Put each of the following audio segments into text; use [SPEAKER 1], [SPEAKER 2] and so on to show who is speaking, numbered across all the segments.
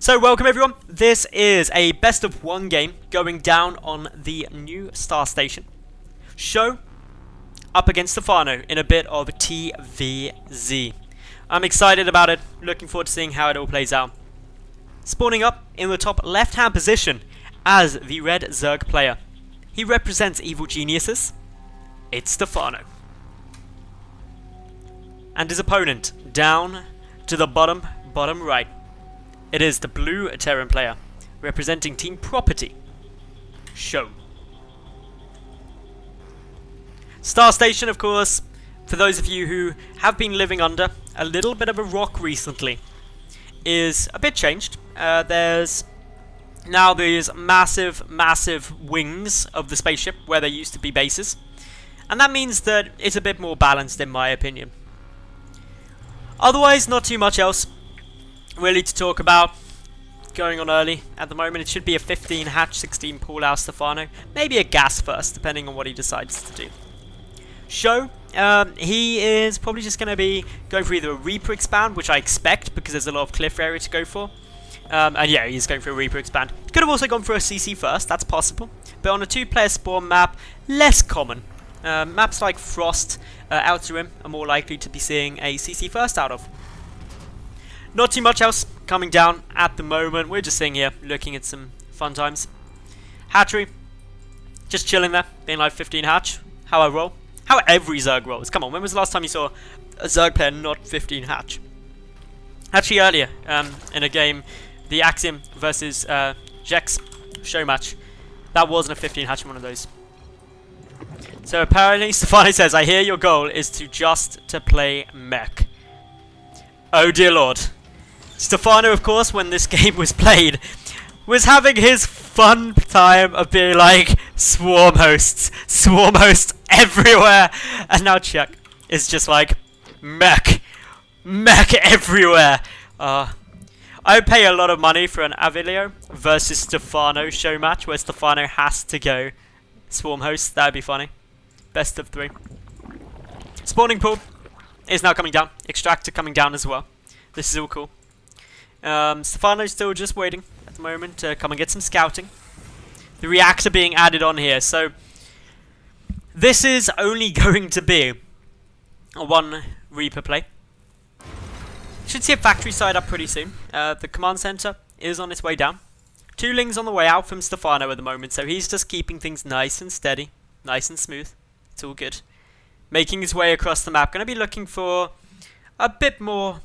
[SPEAKER 1] So welcome everyone, this is a best of one game going down on the new Star Station. SjoW up against Stephano in a bit of TVZ. I'm excited about it, looking forward to seeing how it all plays out. Spawning up in the top left hand position as the red Zerg player. He represents evil geniuses. It's Stephano. And his opponent down to the bottom right. It is the blue Terran player, representing Team Property, SjoW. Star Station, of course, for those of you who have been living under a little bit of a rock recently, is a bit changed. There's now these massive wings of the spaceship where there used to be bases. And that means that it's a bit more balanced in my opinion. Otherwise, not too much else really to talk about going on early at the moment. It should be a 15 hatch, 16 pull out Stephano. Maybe a gas first, depending on what he decides to do. SjoW, he is probably just going to be going for either a Reaper expand, which I expect because there's a lot of cliff area to go for. And yeah, he's going for a Reaper expand. Could have also gone for a CC first, that's possible. But on a 2-player spawn map, less common. Maps like Frost, Outer Rim are more likely to be seeing a CC first out of. Not too much else coming down at the moment. We're just sitting here looking at some fun times. Hatchery, just chilling there, being like 15 hatch. How I roll. How every Zerg rolls. Come on, when was the last time you saw a Zerg player not 15 hatch? Actually earlier, in a game, the Axiom versus Jex SjoW match, that wasn't a 15 hatch in one of those. So apparently, Stephano says, I hear your goal is to play mech. Oh dear lord. Stephano, of course, when this game was played, was having his fun time of being like, swarm hosts everywhere. And now Chuck is just like, mech everywhere. I would pay a lot of money for an Avilio versus Stephano SjoW match where Stephano has to go swarm hosts. That would be funny. Best of 3. Spawning pool is now coming down. Extractor coming down as well. This is all cool. Stephano's still just waiting at the moment to come and get some scouting. The reactor being added on here. So this is only going to be a 1 Reaper play. Should see a factory side up pretty soon. The command center is on its way down. 2 lings on the way out from Stephano at the moment. So he's just keeping things nice and steady. Nice and smooth. It's all good. Making his way across the map. Going to be looking for a bit more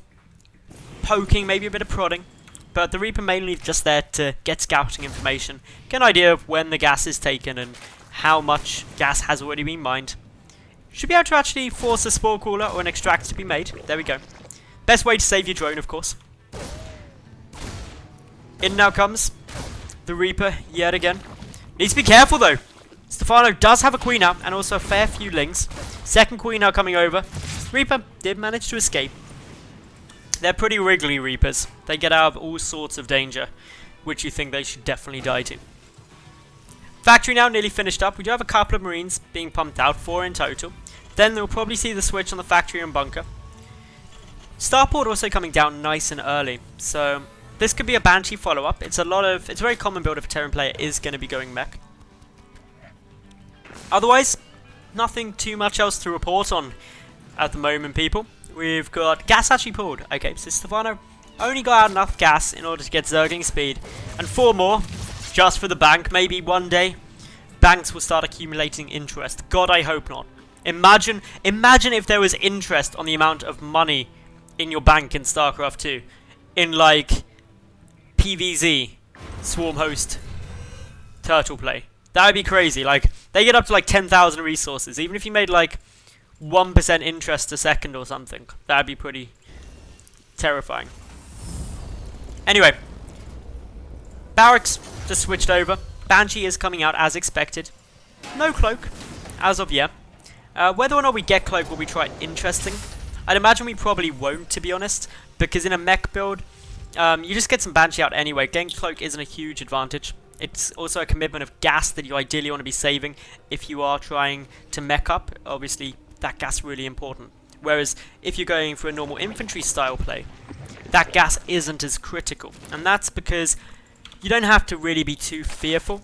[SPEAKER 1] poking, maybe a bit of prodding. But the Reaper mainly just there to get scouting information. Get an idea of when the gas is taken and how much gas has already been mined. Should be able to actually force a spore cooler or an extractor to be made. There we go. Best way to save your drone, of course. In now comes the Reaper yet again. Needs to be careful though. Stephano does have a queen out and also a fair few lings. Second queen now coming over. Reaper did manage to escape. They're pretty wriggly Reapers. They get out of all sorts of danger, which you think they should definitely die to. Factory now nearly finished up. We do have a couple of Marines being pumped out, 4 in total. Then we'll probably see the switch on the factory and bunker. Starport also coming down nice and early. So this could be a Banshee follow-up. It's a very common build if a Terran player is going to be going mech. Otherwise, nothing too much else to report on at the moment, people. We've got gas actually pulled. Okay, so Stephano only got out enough gas in order to get Zerging speed. And 4 more just for the bank. Maybe one day banks will start accumulating interest. God, I hope not. Imagine if there was interest on the amount of money in your bank in StarCraft 2. In like PVZ, Swarm Host, Turtle Play. That would be crazy. Like, they get up to like 10,000 resources. Even if you made like 1% interest a second or something. That would be pretty terrifying. Anyway. Barracks just switched over. Banshee is coming out as expected. No cloak, as of yet. Whether or not we get cloak will be quite interesting. I'd imagine we probably won't, to be honest. Because in a mech build, you just get some Banshee out anyway. Getting cloak isn't a huge advantage. It's also a commitment of gas that you ideally want to be saving if you are trying to mech up. Obviously, that gas is really important. Whereas if you're going for a normal infantry style play, that gas isn't as critical. And that's because you don't have to really be too fearful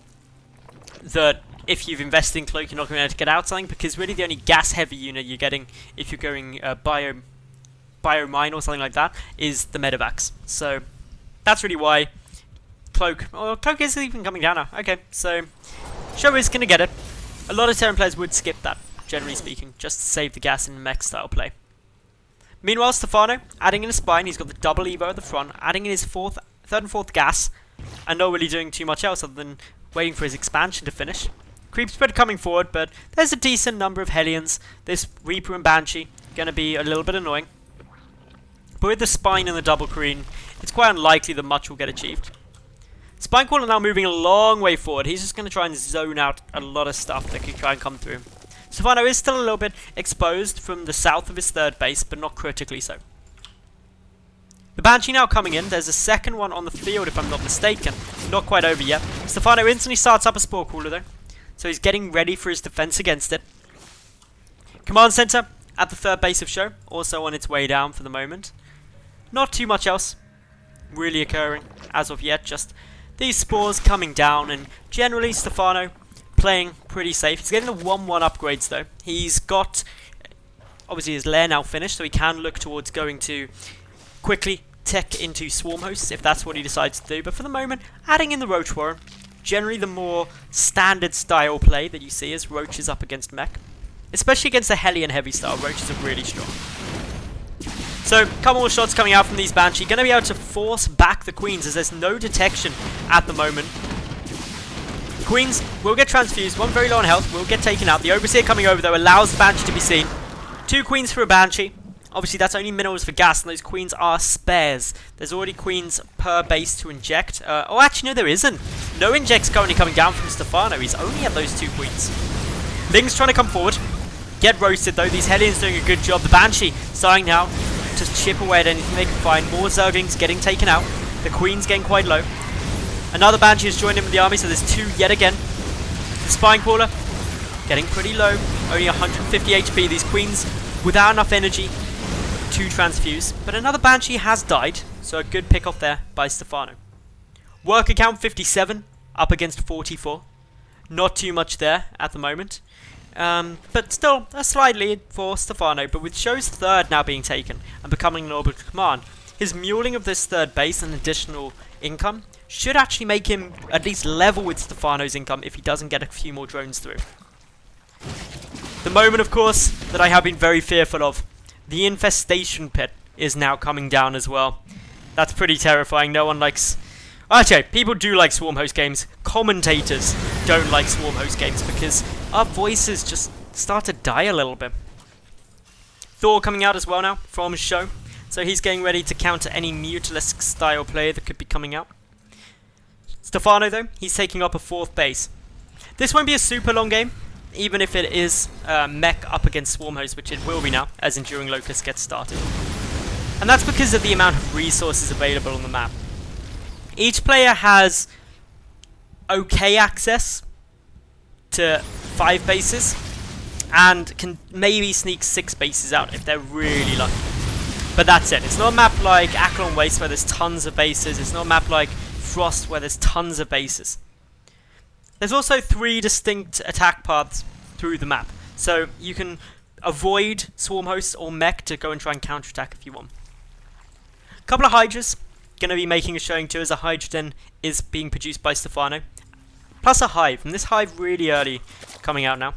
[SPEAKER 1] that if you've invested in Cloak, you're not going to be able to get out something, because really the only gas-heavy unit you're getting if you're going Biomine or something like that is the Medevacs. So that's really why Cloak isn't even coming down now. Okay, so SjoW is going to get it. A lot of Terran players would skip that, generally speaking, just to save the gas in mech style play. Meanwhile, Stephano, adding in a spine, he's got the double Evo at the front, adding in his third and fourth gas, and not really doing too much else other than waiting for his expansion to finish. Creep spread coming forward, but there's a decent number of Hellions. This Reaper and Banshee going to be a little bit annoying. But with the spine and the double Queen, it's quite unlikely that much will get achieved. Spinecaller now moving a long way forward. He's just going to try and zone out a lot of stuff that could try and come through. Stephano is still a little bit exposed from the south of his third base, but not critically so. The Banshee now coming in. There's a second one on the field, if I'm not mistaken. Not quite over yet. Stephano instantly starts up a Spore Cooler, though. So he's getting ready for his defense against it. Command Center at the third base of SjoW, also on its way down for the moment. Not too much else really occurring as of yet, just these spores coming down, and generally Stephano playing pretty safe. He's getting the 1-1 upgrades though. He's got, obviously his lair now finished, so he can look towards going to quickly tech into Swarm Hosts if that's what he decides to do. But for the moment, adding in the Roach Warren, generally the more standard style play that you see is Roaches up against mech. Especially against the Hellion heavy style, Roaches are really strong. So, a couple more shots coming out from these Banshee. Going to be able to force back the Queens as there's no detection at the moment. Queens will get transfused, one very low on health, will get taken out. The Overseer coming over though allows the Banshee to be seen. 2 Queens for a Banshee. Obviously that's only minerals for gas, and those Queens are spares. There's already Queens per base to inject. Oh, actually no, there isn't. No injects currently coming down from Stephano. He's only at those 2 Queens. Ling's trying to come forward. Get roasted though. These Hellions doing a good job. The Banshee starting now to chip away at anything they can find. More Zerglings getting taken out. The Queen's getting quite low. Another Banshee has joined in with the army, so there's 2 yet again. The Spinecaller getting pretty low. Only 150 HP. These Queens without enough energy to transfuse. But another Banshee has died, so a good pick off there by Stephano. Worker count 57, up against 44. Not too much there at the moment. But still, a slight lead for Stephano. But with SjoW's third now being taken and becoming an orbital command, his muling of this third base and additional income should actually make him at least level with Stephano's income if he doesn't get a few more drones through. The moment, of course, that I have been very fearful of. The infestation pit is now coming down as well. That's pretty terrifying. No one likes... Okay, people do like Swarm Host games. Commentators don't like Swarm Host games because our voices just start to die a little bit. Thor coming out as well now from SjoW. So he's getting ready to counter any Mutalisk style player that could be coming out. Stephano though, he's taking up a 4th base. This won't be a super long game, even if it is mech up against Swarm Host, which it will be now as Enduring Locust gets started. And that's because of the amount of resources available on the map. Each player has okay access to 5 bases and can maybe sneak 6 bases out if they're really lucky. But that's it. It's not a map like Acheron Waste where there's tons of bases. It's not a map like Frost where there's tons of bases. There's also 3 distinct attack paths through the map. So you can avoid Swarm Hosts or mech to go and try and counterattack if you want. A couple of Hydras. Going to be making a showing too, as a Hydrogen is being produced by Stephano. Plus a Hive, and this Hive really early coming out now.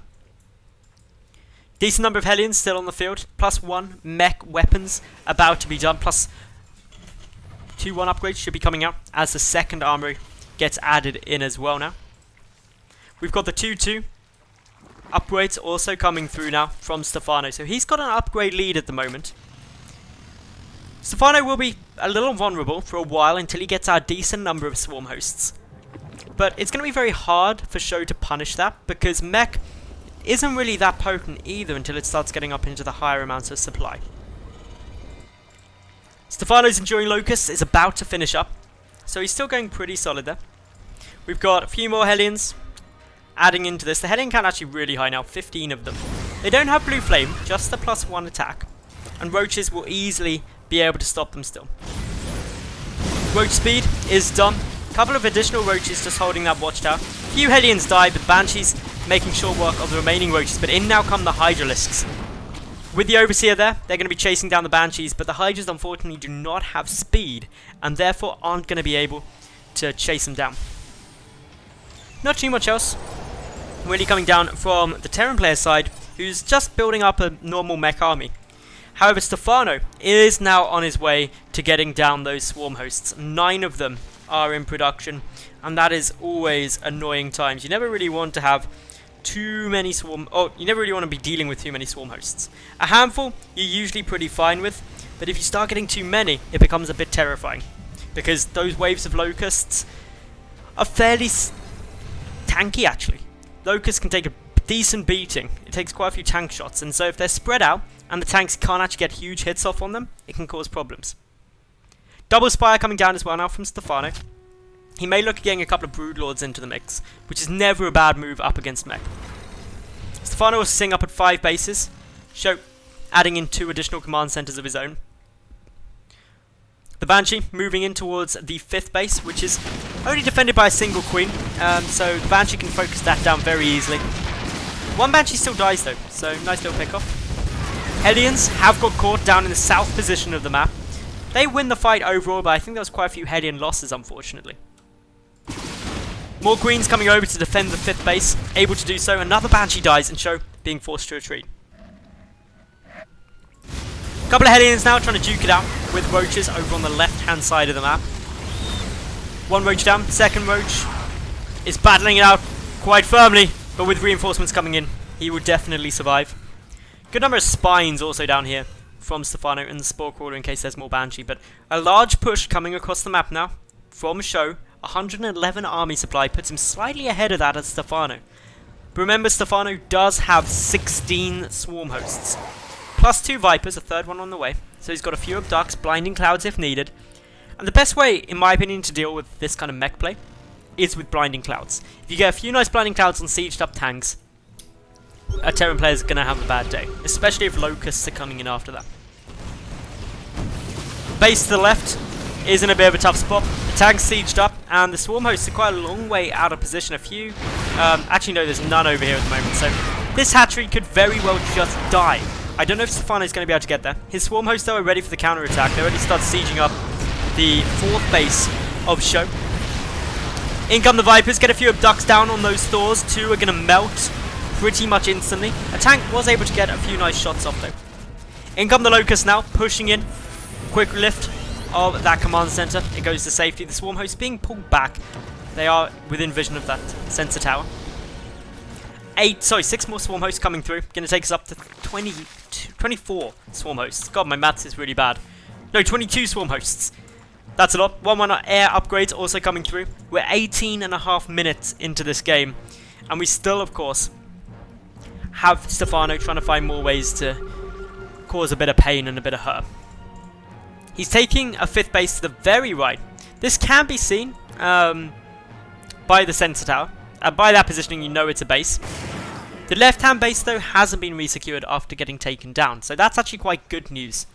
[SPEAKER 1] Decent number of Hellions still on the field. Plus 1 mech weapons about to be done. Plus 2-1 upgrades should be coming out as the second armory gets added in as well now. We've got the 2-2 upgrades also coming through now from Stephano. So he's got an upgrade lead at the moment. Stephano will be a little vulnerable for a while until he gets our decent number of Swarm Hosts. But it's going to be very hard for SjoW to punish that, because mech isn't really that potent either until it starts getting up into the higher amounts of supply. Stephano's Enduring Locust is about to finish up, so he's still going pretty solid there. We've got a few more Hellions adding into this. The Hellion count actually really high now, 15 of them. They don't have Blue Flame, just the +1 attack, and Roaches will easily be able to stop them still. Roach speed is done. A couple of additional roaches just holding that watchtower. A few Hellions die, but Banshees making short work of the remaining roaches. But in now come the Hydralisks. With the Overseer there, they're going to be chasing down the Banshees, but the Hydras unfortunately do not have speed, and therefore aren't going to be able to chase them down. Not too much else really coming down from the Terran player side, who's just building up a normal mech army. However, Stephano is now on his way to getting down those swarm hosts. 9 of them are in production, and that is always annoying times. You never really want to have too many you never really want to be dealing with too many swarm hosts. A handful you're usually pretty fine with, but if you start getting too many, it becomes a bit terrifying, because those waves of locusts are fairly tanky actually. Locusts can take a decent beating. It takes quite a few tank shots, and so if they're spread out and the tanks can't actually get huge hits off on them, it can cause problems. Double Spire coming down as well now from Stephano. He may look at getting a couple of Broodlords into the mix, which is never a bad move up against mech. Stephano will sing up at 5 bases, SjoW adding in 2 additional command centers of his own. The Banshee moving in towards the 5th base, which is only defended by a single queen, so the Banshee can focus that down very easily. One Banshee still dies though, so nice little pick off. Hellions have got caught down in the south position of the map. They win the fight overall, but I think there was quite a few Hellion losses unfortunately. More queens coming over to defend the 5th base, able to do so. Another Banshee dies and SjoW being forced to retreat. A couple of Hellions now trying to duke it out with roaches over on the left hand side of the map. One roach down, second roach is battling it out quite firmly, but with reinforcements coming in, he will definitely survive. Good number of spines also down here from Stephano and the Spore Crawler in case there's more Banshee, but a large push coming across the map now from SjoW. 111 army supply puts him slightly ahead of that as Stephano. But remember, Stephano does have 16 swarm hosts, plus 2 Vipers, a 3rd one on the way, so he's got a few Abducts, Blinding Clouds if needed. And the best way, in my opinion, to deal with this kind of mech play is with Blinding Clouds. If you get a few nice Blinding Clouds on sieged up tanks, a Terran player is going to have a bad day, especially if Locusts are coming in after that. Base to the left is in a bit of a tough spot. The tank's sieged up, and the swarm hosts are quite a long way out of position. A few, actually no, there's none over here at the moment, so this hatchery could very well just die. I don't know if Stephano is going to be able to get there. His swarm hosts though are ready for the counter attack. They already started sieging up the 4th base of SjoW. In come the Vipers, get a few Abducts down on those Thors. 2 are going to melt pretty much instantly. A tank was able to get a few nice shots off though. In come the Locusts now, pushing in. Quick lift of that command center. It goes to safety. The swarm hosts being pulled back. They are within vision of that sensor tower. 6 more swarm hosts coming through. Going to take us up to 24 swarm hosts. God, my maths is really bad. No, 22 swarm hosts. That's a lot. 1 air upgrades also coming through. We're 18.5 minutes into this game, and we still, of course, have Stephano trying to find more ways to cause a bit of pain and a bit of hurt. He's taking a 5th base to the very right. This can be seen by the sensor tower. By that positioning, you know it's a base. The left-hand base, though, hasn't been resecured after getting taken down, so that's actually quite good news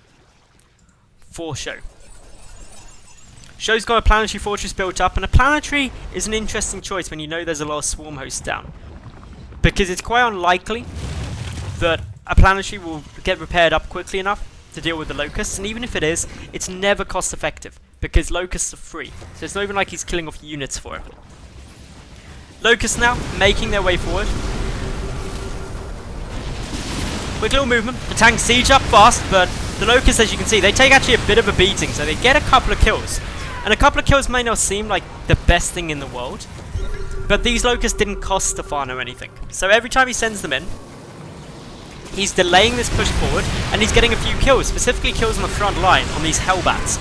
[SPEAKER 1] for SjoW. SjoW's got a planetary fortress built up, and a planetary is an interesting choice when you know there's a lot of swarm hosts down, because it's quite unlikely that a planetary will get repaired up quickly enough to deal with the locusts, and even if it is, it's never cost effective because locusts are free, so it's not even like he's killing off units for it. Locusts now making their way forward. Quick little movement. The tanks siege up fast, but the locusts, as you can see, they take actually a bit of a beating, so they get a couple of kills. And a couple of kills may not seem like the best thing in the world, but these locusts didn't cost Stephano anything. So every time he sends them in, he's delaying this push forward, and he's getting a few kills, specifically kills on the front line on these Hellbats,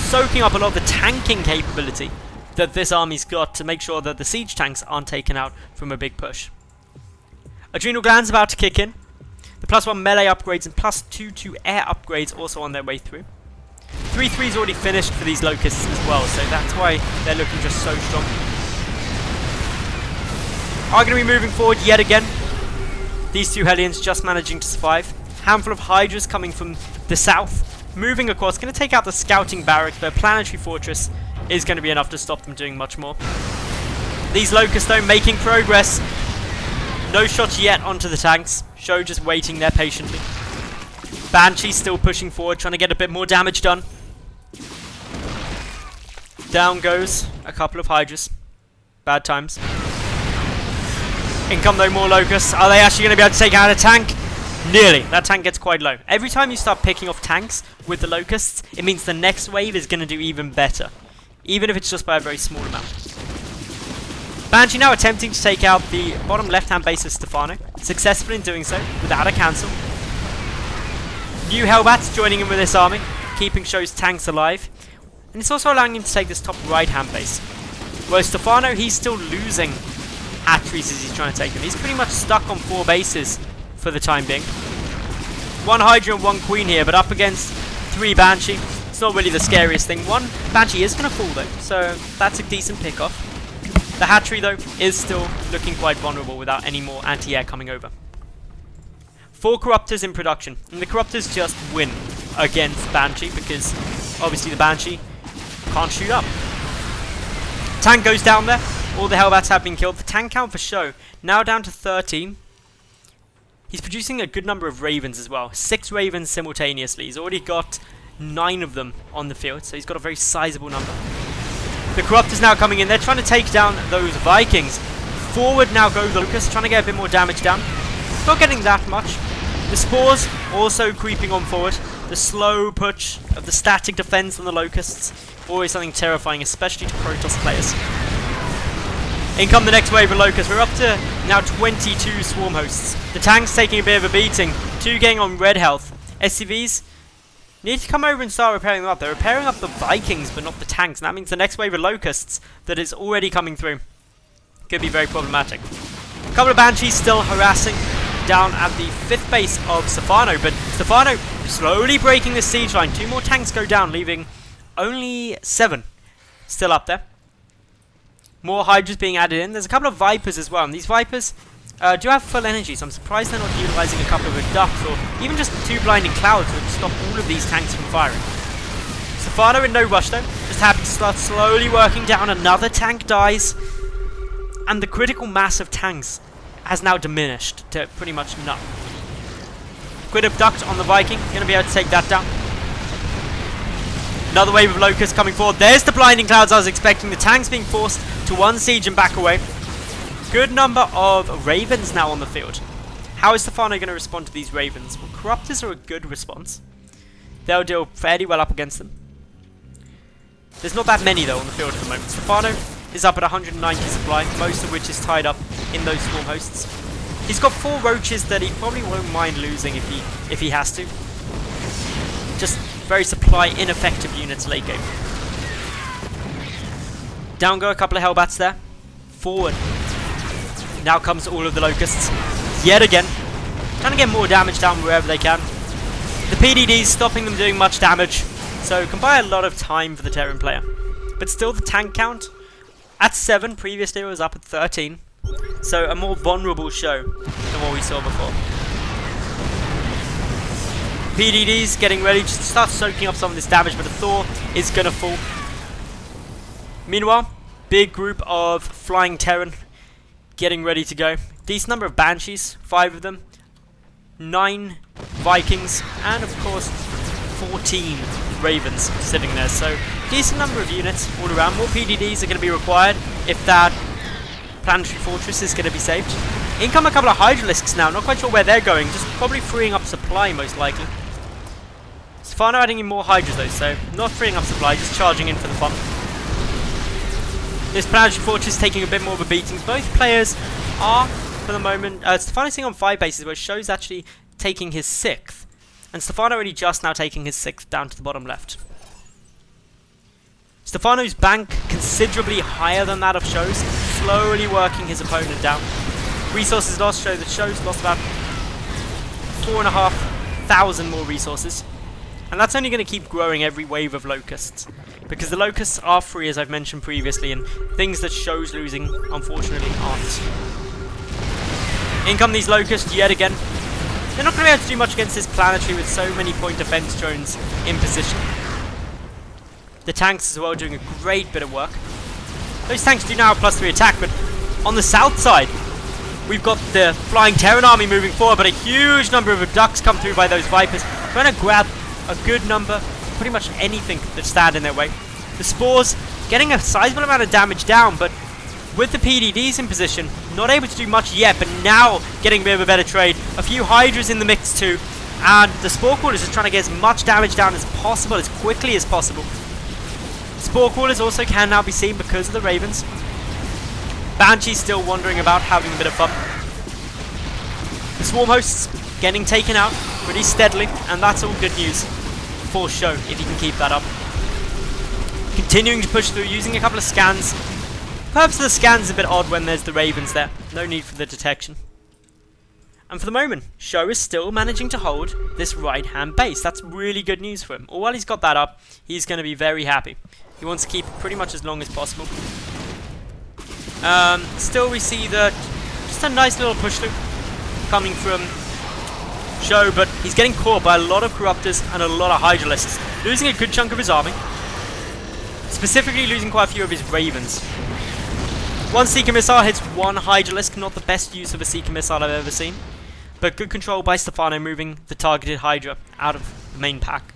[SPEAKER 1] soaking up a lot of the tanking capability that this army's got to make sure that the siege tanks aren't taken out from a big push. Adrenal Gland's about to kick in. The +1 melee upgrades and +2 air upgrades also on their way through. 3-3's already finished for these locusts as well, so that's why they're looking just so strong. Are going to be moving forward yet again. These 2 Hellions just managing to survive. Handful of Hydras coming from the south moving across, going to take out the scouting barracks, but Planetary Fortress is going to be enough to stop them doing much more. These Locusts though making progress. No shots yet onto the tanks. SjoW just waiting there patiently. Banshee still pushing forward, trying to get a bit more damage done. Down goes a couple of Hydras. Bad times. In come though more Locusts. Are they actually going to be able to take out a tank? Nearly. That tank gets quite low. Every time you start picking off tanks with the Locusts, it means the next wave is going to do even better. Even if it's just by a very small amount. Banshee now attempting to take out the bottom left-hand base of Stephano. Successful in doing so, without a cancel. New Hellbats joining in with this army, keeping SjoW's tanks alive. And it's also allowing him to take this top right-hand base. Whereas Stephano, he's still losing hatcheries as he's trying to take them. He's pretty much stuck on 4 bases for the time being. 1 Hydra and 1 Queen here, but up against 3 Banshee. It's not really the scariest thing. 1 Banshee is going to fall though, so that's a decent pick-off. The hatchery though is still looking quite vulnerable without any more anti-air coming over. 4 Corruptors in production, and the Corruptors just win against Banshee because obviously the Banshee can't shoot up. Tank goes down there. All the Hellbats have been killed. The tank count for SjoW now down to 13. He's producing a good number of Ravens as well. 6 Ravens simultaneously. He's already got 9 of them on the field, so he's got a very sizable number. The Corruptors now coming in. They're trying to take down those Vikings. Forward now go the Locusts, trying to get a bit more damage down. Not getting that much. The Spores also creeping on forward. The slow push of the static defense on the Locusts. Always something terrifying, especially to Protoss players. In come the next wave of Locusts. We're up to now 22 Swarm Hosts. The tanks taking a bit of a beating. 2 getting on red health. SCVs need to come over and start repairing them up. They're repairing up the Vikings, but not the tanks. And that means the next wave of Locusts that is already coming through could be very problematic. A couple of Banshees still harassing down at the 5th base of Stephano, but Stephano slowly breaking the siege line. 2 more tanks go down, leaving only 7 still up there. More Hydras being added in. There's a couple of Vipers as well, and these Vipers do have full energy, so I'm surprised they're not utilizing a couple of Reducts or even just 2 Blinding Clouds to stop all of these tanks from firing. Stephano in no rush though, just happy to start slowly working down. Another tank dies, and the critical mass of tanks has now diminished to pretty much none. Quick Abduct on the Viking, going to be able to take that down. Another wave of Locusts coming forward. There's the Blinding Clouds I was expecting. The tanks being forced to 1 siege and back away. Good number of Ravens now on the field. How is Stephano going to respond to these Ravens? Well, Corruptors are a good response. They'll deal fairly well up against them. There's not that many though on the field at the moment. Stephano is up at 190 supply, most of which is tied up in those Swarm Hosts. He's got 4 Roaches that he probably won't mind losing if he has to. Just very supply ineffective units late game. Down go a couple of Hellbats there. Forward. Now comes all of the Locusts. Yet again. Trying to get more damage down wherever they can. The PDDs stopping them doing much damage. So can buy a lot of time for the Terran player. But still the tank count at 7. Previously it was up at 13. So a more vulnerable SjoW than what we saw before. PDDs getting ready to start soaking up some of this damage, but the Thor is going to fall. Meanwhile, big group of flying Terran getting ready to go. Decent number of Banshees, 5 of them. 9 Vikings, and of course 14 Ravens sitting there. So decent number of units all around. More PDDs are going to be required if that Planetary Fortress is going to be saved. In come a couple of Hydralisks now. Not quite sure where they're going. Just probably freeing up supply most likely. Stephano adding in more Hydras though, so not freeing up supply, just charging in for the fun. This Planetary Fortress taking a bit more of a beating. Both players are, for the moment, Stephano's sitting on 5 bases, where SjoW's actually taking his 6th. And Stephano only just now taking his 6th down to the bottom left. Stephano's bank considerably higher than that of SjoW's, slowly working his opponent down. Resources lost show that SjoW's lost about 4,500 more resources. And that's only going to keep growing every wave of Locusts. Because the Locusts are free, as I've mentioned previously, and things that SjoW's losing, unfortunately, aren't. In come these Locusts yet again. They're not going to be able to do much against this planetary with so many point defense drones in position. The tanks as well doing a great bit of work. Those tanks do now have +3 attack, but on the south side, we've got the Flying Terran army moving forward, but a huge number of ducks come through by those Vipers, trying to grab a good number, pretty much anything that stand in their way. The Spores getting a sizable amount of damage down, but with the PDDs in position, not able to do much yet, but now getting a bit of a better trade. A few Hydras in the mix too, and the Spore Crawlers is trying to get as much damage down as possible, as quickly as possible. Spore Crawlers also can now be seen because of the Ravens. Banshee's still wandering about, having a bit of fun. The Swarm Hosts getting taken out pretty steadily, and that's all good news for SjoW if he can keep that up. Continuing to push through, using a couple of scans. Perhaps the scan's a bit odd when there's the Ravens there. No need for the detection. And for the moment, SjoW is still managing to hold this right-hand base. That's really good news for him. Or while he's got that up, he's going to be very happy. He wants to keep it pretty much as long as possible. Still we see just a nice little push through coming from SjoW, but he's getting caught by a lot of Corruptors and a lot of Hydralisks, losing a good chunk of his army. Specifically losing quite a few of his Ravens. One Seeker Missile hits one Hydralisk, not the best use of a Seeker Missile I've ever seen, but good control by Stephano moving the targeted Hydra out of the main pack.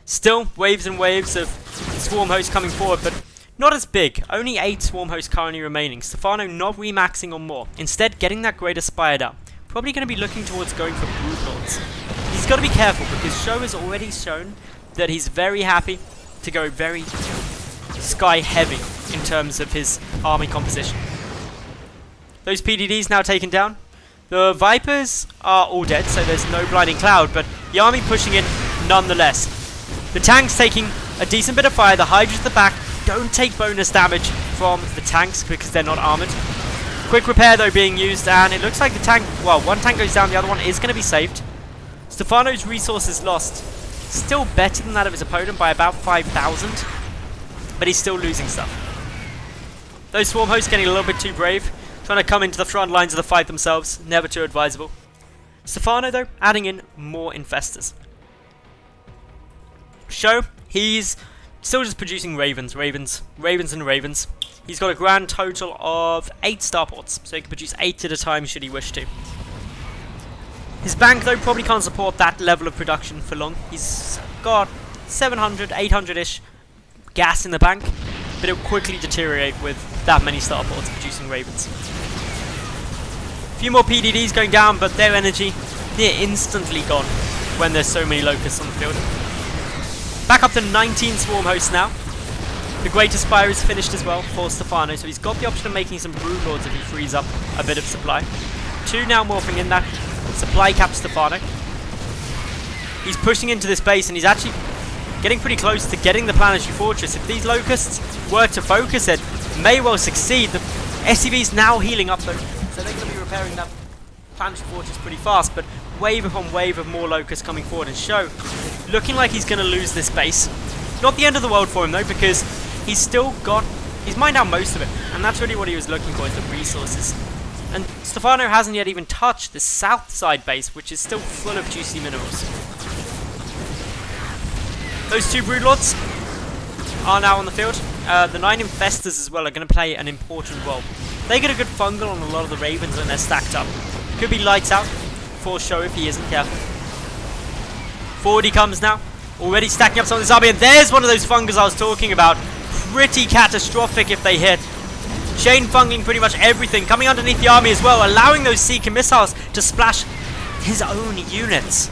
[SPEAKER 1] Still, waves and waves of Swarm Hosts coming forward, but not as big. Only 8 Swarm Hosts currently remaining. Stephano not remaxing on more. Instead, getting that Greater Spire down. Probably going to be looking towards going for Broodlords. He's got to be careful because SjoW has already shown that he's very happy to go very sky heavy in terms of his army composition. Those PDDs now taken down. The Vipers are all dead, so there's no Blinding Cloud, but the army pushing in nonetheless. The tanks taking a decent bit of fire. The Hydras at the back don't take bonus damage from the tanks because they're not armoured. Quick repair though being used, and it looks like the tank, well, one tank goes down, the other one is going to be saved. Stephano's resources lost. Still better than that of his opponent by about 5,000, but he's still losing stuff. Those Swarm Hosts getting a little bit too brave, trying to come into the front lines of the fight themselves, never too advisable. Stephano though, adding in more Infestors. SjoW, he's still just producing Ravens. He's got a grand total of 8 starports, so he can produce 8 at a time should he wish to. His bank though probably can't support that level of production for long. He's got 700, 800-ish gas in the bank, but it'll quickly deteriorate with that many starports producing Ravens. A few more PDDs going down, but their energy near instantly gone when there's so many Locusts on the field. Back up to 19 Swarm Hosts now. The Greater Spire is finished as well for Stephano, so he's got the option of making some Broodlords if he frees up a bit of supply. 2 now morphing in that supply cap Stephano. He's pushing into this base and he's actually getting pretty close to getting the Planetary Fortress. If these Locusts were to focus it, may well succeed. The SCV's now healing up though, so they're going to be repairing that Planetary Fortress pretty fast, but wave upon wave of more Locusts coming forward, and SjoW looking like he's going to lose this base. Not the end of the world for him though, because he's still got, he's mined out most of it, and that's really what he was looking for, is the resources. And Stephano hasn't yet even touched the south side base, which is still full of juicy minerals. Those 2 Broodlords are now on the field. The 9 Infestors as well are going to play an important role. They get a good fungal on a lot of the Ravens when they're stacked up. Could be lights out for SjoW if he isn't careful. Forward he comes now, already stacking up some of this army, and there's one of those fungus I was talking about. Pretty catastrophic if they hit. Chain funging pretty much everything, coming underneath the army as well, allowing those Seeker missiles to splash his own units.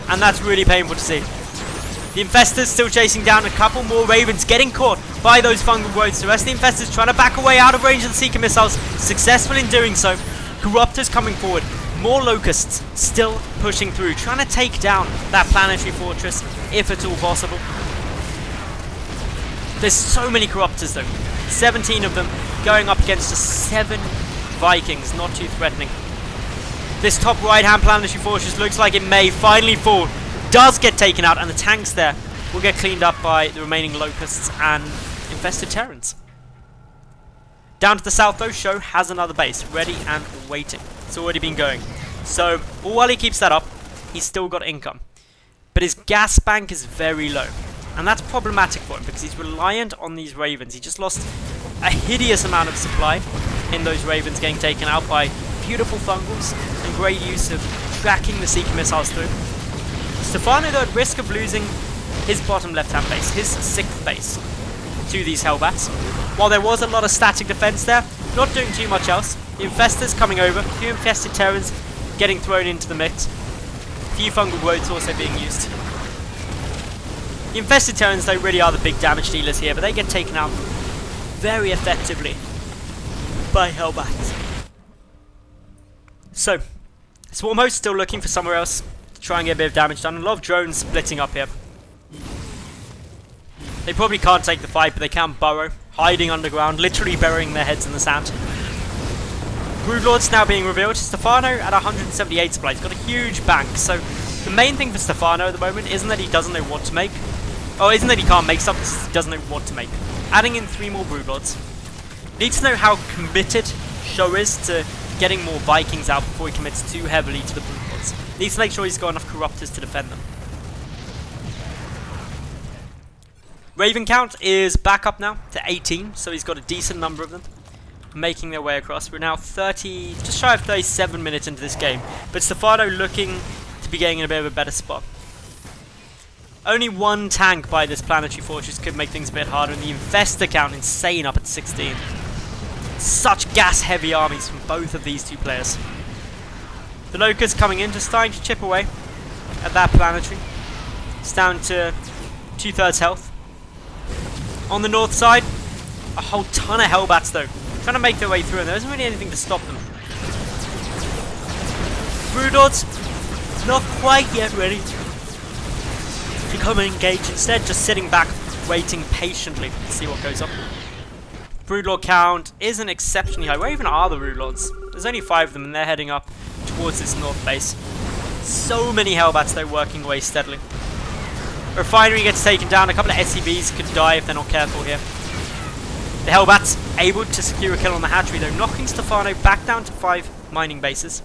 [SPEAKER 1] And that's really painful to see. The Infestors still chasing down a couple more Ravens, getting caught by those fungal growths. The rest of the Infestors trying to back away out of range of the Seeker missiles, successful in doing so. Corruptors coming forward. More Locusts still pushing through, trying to take down that Planetary Fortress, if at all possible. There's so many Corruptors though. 17 of them going up against just 7 Vikings, not too threatening. This top right-hand Planetary Fortress looks like it may finally fall. Does get taken out, and the tanks there will get cleaned up by the remaining Locusts and infested Terrans. Down to the south though, SjoW has another base, ready and waiting. It's already been going. So while he keeps that up, he's still got income. But his gas bank is very low. And that's problematic for him because he's reliant on these Ravens. He just lost a hideous amount of supply in those Ravens getting taken out by beautiful fungals and great use of tracking the Seeker missiles through. Stephano, though, at risk of losing his bottom left-hand base, his 6th base, to these Hellbats. While there was a lot of static defense there, not doing too much else. The Infestors coming over, a few Infested Terrans getting thrown into the mix. A few Fungal Growths also being used. The Infested Terrans, though, really are the big damage dealers here, but they get taken out very effectively by Hellbats. So, Swarm Host still looking for somewhere else to try and get a bit of damage done. A lot of drones splitting up here. They probably can't take the fight, but they can burrow, hiding underground, literally burying their heads in the sand. Broodlords now being revealed. Stephano at 178 supply. He's got a huge bank, so the main thing for Stephano at the moment isn't that he doesn't know what to make. Oh, isn't that he can't make stuff, he doesn't know what to make. Adding in 3 more Broodlords. Needs to know how committed SjoW is to getting more Vikings out before he commits too heavily to the Broodlords. Needs to make sure he's got enough Corruptors to defend them. Raven count is back up now to 18, so he's got a decent number of them making their way across. We're now just shy of 37 minutes into this game, but Stephano looking to be getting in a bit of a better spot. Only 1 tank by this Planetary Fortress could make things a bit harder, and the Infestor count insane up at 16. Such gas-heavy armies from both of these 2 players. The Locusts coming in, just starting to chip away at that Planetary. It's down to 2/3 health. On the north side, a whole ton of Hellbats though, trying to make their way through, and there isn't really anything to stop them. Broodlords, not quite yet ready to come and engage, instead just sitting back, waiting patiently to see what goes on. Broodlord count isn't exceptionally high. Where even are the Broodlords? There's only 5 of them, and they're heading up towards this north base. So many Hellbats though, working away steadily. Refinery gets taken down. A couple of SCVs could die if they're not careful here. The Hellbats able to secure a kill on the hatchery though, knocking Stephano back down to 5 mining bases.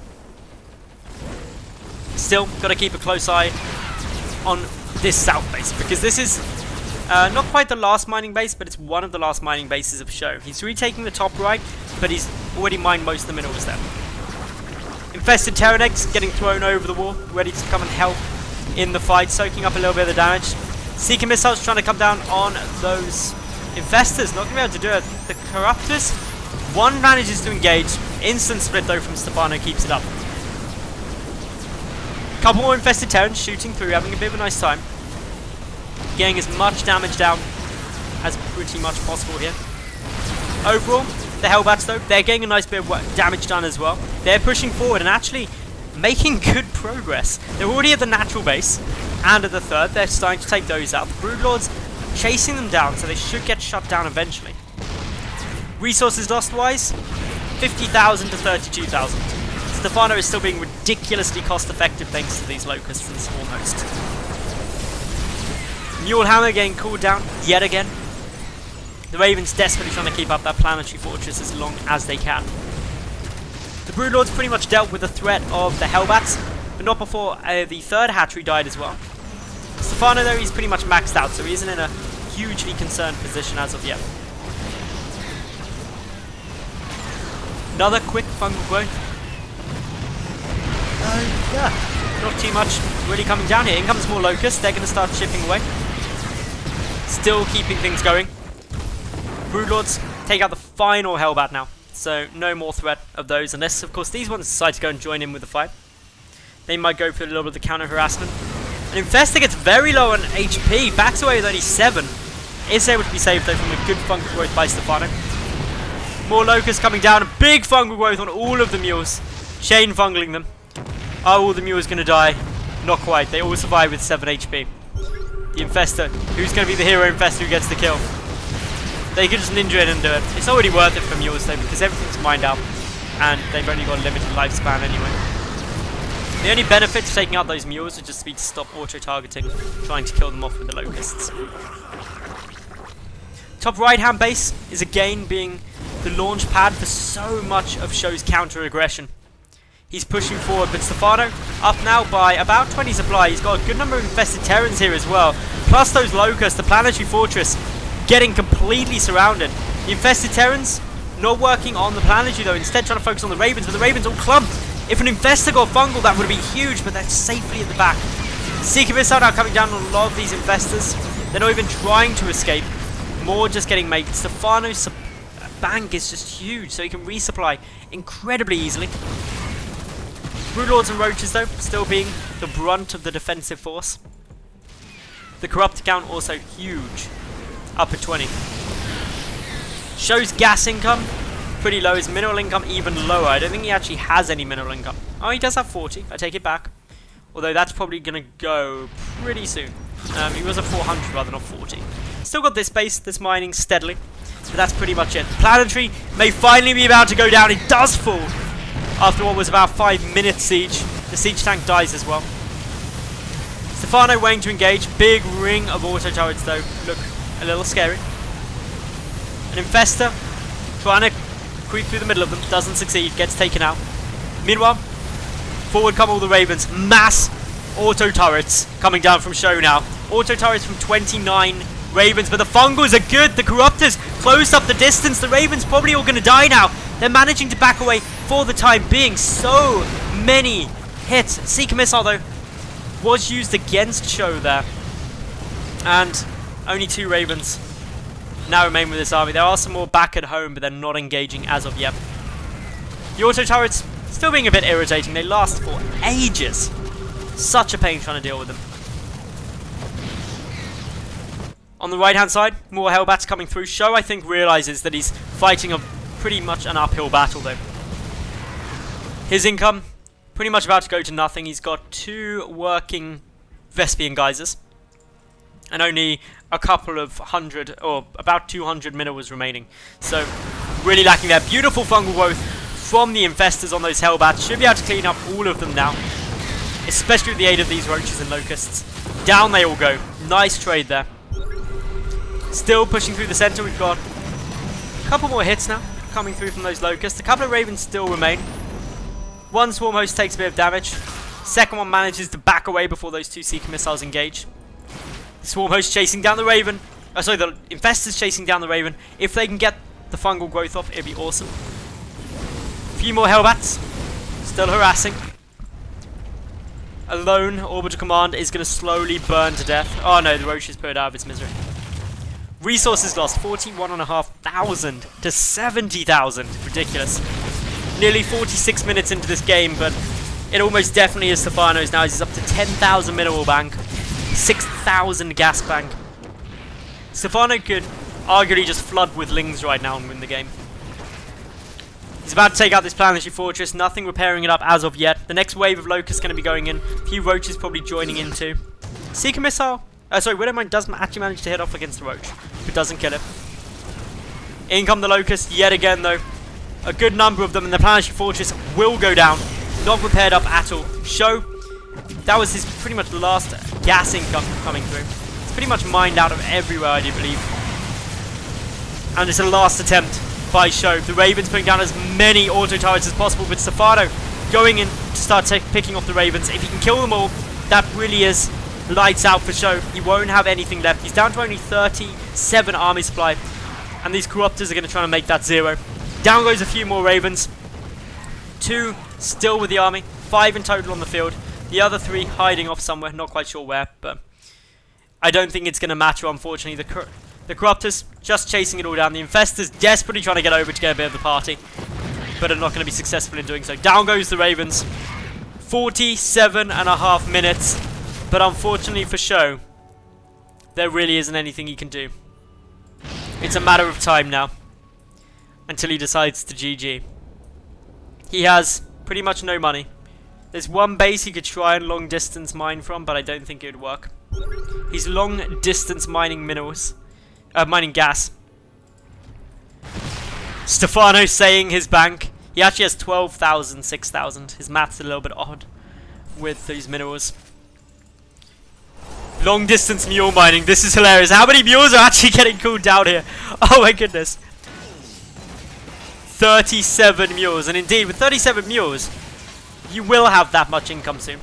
[SPEAKER 1] Still, got to keep a close eye on this south base, because this is not quite the last mining base, but it's one of the last mining bases of SjoW. He's retaking the top right, but he's already mined most of the minerals there. Infested Terran eggs getting thrown over the wall, ready to come and help in the fight, soaking up a little bit of the damage. Seeker missiles trying to come down on those Infestors, not going to be able to do it. The Corruptors, 1 manages to engage. Instant split though from Stephano, keeps it up. Couple more Infested Terrans shooting through, having a bit of a nice time. Getting as much damage down as pretty much possible here. Overall, the Hellbats though, they're getting a nice bit of damage done as well. They're pushing forward and actually making good progress. They're already at the natural base and at the 3rd. They're starting to take those out. The Broodlords chasing them down, so they should get shut down eventually. Resources lost wise, 50,000 to 32,000. Stephano is still being ridiculously cost effective thanks to these Locusts and Swarm Host. Mulehammer getting cooled down yet again. The Ravens desperately trying to keep up that Planetary Fortress as long as they can. The Broodlords pretty much dealt with the threat of the Hellbats, but not before the 3rd hatchery died as well. Stephano though, he's pretty much maxed out, so he isn't in a hugely concerned position as of yet. Another quick fungal growth. Yeah, not too much really coming down here. In comes more Locusts, they're going to start chipping away. Still keeping things going. Broodlords take out the final Hellbat now, so no more threat of those, unless of course these ones decide to go and join in with the fight. They might go for a little bit of the counter harassment. And Infestor gets very low on HP, backs away with only 7. Is able to be saved though from a good fungal growth by Stephano. More Locusts coming down, a big fungal growth on all of the mules. Chain fungling them. Are all the mules going to die? Not quite, they all survive with 7 HP. The Infestor, who's going to be the hero Infestor who gets the kill? They can just ninja in and do it. It's already worth it for mules though, because everything's mined out and they've only got a limited lifespan anyway. The only benefit to taking out those mules would just be to stop auto-targeting, trying to kill them off with the Locusts. Top right-hand base is again being the launch pad for so much of SjoW's counter-aggression. He's pushing forward, but Stephano up now by about 20 supply. He's got a good number of infested Terrans here as well. Plus those Locusts, the Planetary Fortress getting completely surrounded. The infested Terrans not working on the Planetary though, instead trying to focus on the Ravens, but the Ravens all clumped. If an Infestor got fungal, that would have been huge, but that's safely at the back. Seeker Missile now coming down on a lot of these Infestors. They're not even trying to escape. More just getting made. Stephano's bank is just huge, so he can resupply incredibly easily. Broodlords and Roaches, though, still being the brunt of the defensive force. The Corrupt count also huge, up at 20. SjoW's gas income, pretty low. His mineral income even lower. I don't think he actually has any mineral income. Oh, he does have 40. I take it back. Although that's probably going to go pretty soon. He was at 400 rather than 40. Still got this base, this mining steadily. But that's pretty much it. The Planetary may finally be about to go down. It does fall. After what was about 5-minute siege. The siege tank dies as well. Stephano waiting to engage. Big ring of auto turrets though. Look a little scary. An Infestor trying to creep through the middle of them. Doesn't succeed. Gets taken out. Meanwhile, forward come all the Ravens. Mass auto turrets coming down from SjoW now. Auto turrets from 29 Ravens. But the Fungals are good. The Corruptors closed up the distance. The Ravens probably all going to die now. They're managing to back away for the time being. So many hits. Seeker Missile, though, was used against SjoW there. And only 2 Ravens now remain with this army. There are some more back at home, but they're not engaging as of yet. The auto turrets still being a bit irritating. They last for ages. Such a pain trying to deal with them. On the right-hand side, more Hellbats coming through. SjoW, I think, realizes that he's fighting a pretty much an uphill battle, though. His income, pretty much about to go to nothing. He's got 2 working Vespian geysers. And only a couple of 100, or about 200 minerals remaining. So, really lacking there. Beautiful fungal growth from the Infestors on those Hellbats. Should be able to clean up all of them now. Especially with the aid of these Roaches and Locusts. Down they all go. Nice trade there. Still pushing through the center. We've got a couple more hits now coming through from those Locusts. A couple of Ravens still remain. One Swarm Host takes a bit of damage. Second one manages to back away before those 2 Seeker Missiles engage. The Swarm Host chasing down the Raven. Oh, sorry, the Infestors chasing down the Raven. If they can get the fungal growth off, it'd be awesome. A few more Hellbats. Still harassing. A lone Orbital Command is going to slowly burn to death. Oh no, the Roach is put out of its misery. Resources lost, 41,500 to 70,000. Ridiculous. Nearly 46 minutes into this game, but it almost definitely is Stephano's now. He's up to 10,000 mineral bank, 6,000 gas bank. Stephano could arguably just flood with Lings right now and win the game. He's about to take out this Planetary Fortress. Nothing repairing it up as of yet. The next wave of Locusts is going to be going in. A few Roaches probably joining in too. Seeker Missile. Sorry, Widowmine does actually manage to hit off against the Roach, but doesn't kill it. In come the Locusts yet again, though. A good number of them, and the Planetary Fortress will go down. Not repaired up at all. SjoW, that was his pretty much last gas income coming through. It's pretty much mined out of everywhere, I do believe. And it's a last attempt by SjoW. The Ravens putting down as many auto turrets as possible, but Stephano going in to start picking off the Ravens. If he can kill them all, that really is lights out for SjoW. He won't have anything left. He's down to only 37 army supply. And these Corruptors are going to try to make that 0. Down goes a few more Ravens. 2 still with the army. 5 in total on the field. The other 3 hiding off somewhere. Not quite sure where, but I don't think it's going to matter, unfortunately. The Corruptors just chasing it all down. The Infestors desperately trying to get over to get a bit of the party, but are not going to be successful in doing so. Down goes the Ravens. 47.5 minutes. But unfortunately for SjoW, there really isn't anything he can do. It's a matter of time now until he decides to GG. He has pretty much no money. There's one base he could try and long distance mine from, but I don't think it would work. He's long distance mining minerals, mining gas. Stephano saying his bank. He actually has 12,000, 6,000. His math's a little bit odd with these minerals. Long distance mule mining. This is hilarious. How many mules are actually getting cooled down here? Oh my goodness. 37 mules. And indeed, with 37 mules, You will have that much income soon.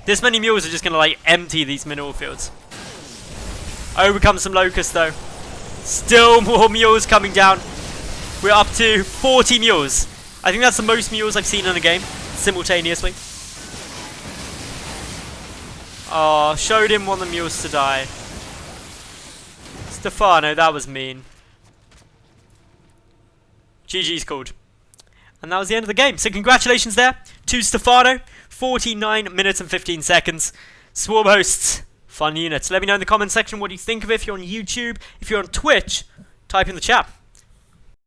[SPEAKER 1] This many mules are just going to like empty these mineral fields. Overcome some locusts though. Still more mules coming down. We're up to 40 mules. I think that's the most mules I've seen in a game simultaneously. Oh, SjoW didn't want the mules to die. Stephano, that was mean. GG's called. And that was the end of the game. So congratulations there to Stephano. 49 minutes and 15 seconds. Swarm hosts, fun units. Let me know in the comment section what you think of it. If you're on YouTube, if you're on Twitch, type in the chat.